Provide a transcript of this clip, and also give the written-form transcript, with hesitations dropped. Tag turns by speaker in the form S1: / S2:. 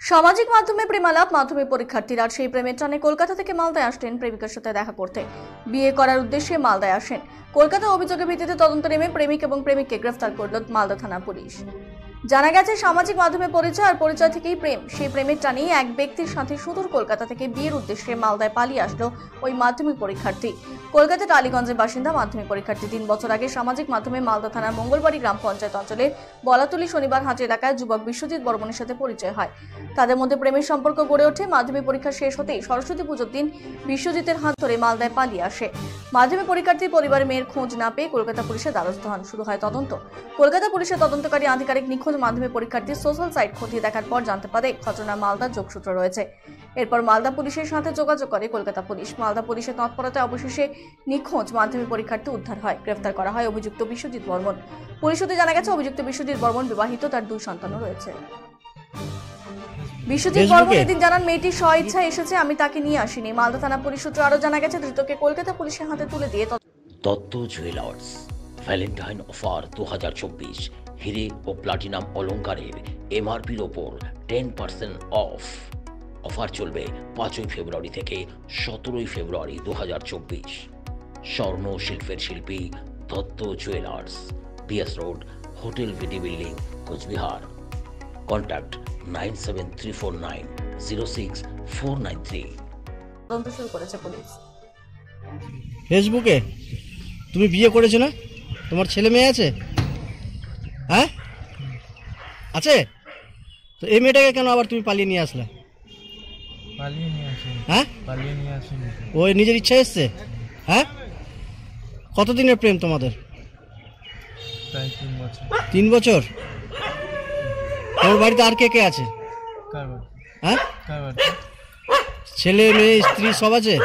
S1: সামাজিক মাধ্যমে প্রেমালাপ মাধ্যমিক পরীক্ষার্থীরা সেই প্রেমের টানে কলকাতা থেকে মালদায় আসতেন প্রেমিকার সাথে দেখা করতে। বিয়ে করার উদ্দেশ্যে মালদায় আসেন। কলকাতা অভিযোগের ভিত্তিতে তদন্ত নেমে প্রেমিক এবং প্রেমিককে গ্রেফতার করল মালদা থানা পুলিশ। জানা গেছে সামাজিক মাধ্যমে পরিচয় আর পরিচয় থেকেই প্রেম। সেই প্রেমের টানেই এক ব্যক্তির সাথে সুদূর কলকাতা থেকে বিয়ের উদ্দেশ্যে মালদায় পালিয়ে আসলো ওই মাধ্যমিক পরীক্ষার্থী। কলকাতা টালিগঞ্জের বাসিন্দা মাধ্যমিক পরীক্ষার্থী 3 বছর আগে সামাজিক মাধ্যমে মালদা থানার মঙ্গলবাড়ি গ্রাম পঞ্চায়েত অঞ্চলের বলাতুলি শনিবার হাট এলাকায় যুবক বিশ্বজিৎ বর্মনের সাথে পরিচয় হয়। তাদের মধ্যে প্রেমের সম্পর্ক গড়ে ওঠে। মাধ্যমিক পরীক্ষা শেষ হতেই সরস্বতী পুজোর দিন বিশ্বজিতের হাত ধরে মালদায় পালিয়ে আসে। মাধ্যমিক পরীক্ষার্থীর পরিবারের মেয়ের খোঁজ না পেয়ে কলকাতা পুলিশের দ্বারস্থ হন। শুরু হয় তদন্ত। কলকাতা পুলিশের তদন্তকারী আধিকারিক নিখোঁজ মাধ্যমিক পরীক্ষার্থীর সোশ্যাল সাইট খতিয়ে দেখার পর জানতে পারে ঘটনা মালদার যোগসূত্র রয়েছে। এরপর মালদা পুলিশের সাথে যোগাযোগ করে কলকাতা পুলিশ। মালদা পুলিশের তৎপরতায় অবশেষে নিখোঁজ মাধ্যমিক পরীক্ষার্থী উদ্ধার হয়। গ্রেফতার করা হয় অভিযুক্ত বিশ্বজিৎ বর্মন। পুলিশ সূত্রে জানা গেছে অভিযুক্ত বিশ্বজিৎ বর্মন বিবাহিত, তার 2 সন্তানও রয়েছে। বিশ্বজিৎ বর্মন এদিন জানান, মেয়েটি স্বইচ্ছায় এসেছে, আমি তাকে নিয়ে আসিনি। মালদা থানা পুলিশ সূত্রে আরো জানা গেছে ধৃতকে কলকাতা পুলিশের হাতে তুলে দিয়ে
S2: দত্ত জুয়েলার্স ভ্যালেন্টাইন অফার 2024 হিরে ও প্লাটিনাম অলংকারের এমআরপির ওপর 10% অফ। অফার চলবে 5 ফেব্রুয়ারি থেকে 17 ফেব্রুয়ারি 2024। স্বর্ণ শিল্পের শিল্পী Dutta jewellers, BS road, hotel VT building, Coochbehar. Contact 9734906493।
S1: তদন্ত শুরু করেছে পুলিশ।
S3: ফেসবুকে তুমি বিয়ে করেছো না? তোমার ছেলে মেয়ে আছে? হ্যাঁ আছে। তো এই মেয়েটাকে কেন আবার তুমি পালিয়ে নিয়ে আসলে?
S4: পালিয়ে নিয়ে আসেনি।
S3: হ্যাঁ
S4: পালিয়ে নিয়ে আসেনি।
S3: ওই নিজের ইচ্ছা এসছে? হ্যাঁ কতদিনের প্রেম তোমাদের?
S4: প্রায় 3 বছর।
S3: 3 বছর? তোর বাড়িতে আর কে কে আছে?
S4: কার বাড়ি?
S3: হ্যাঁ
S4: কার বাড়ি?
S3: ছেলে মেয়ে স্ত্রী সব আছে?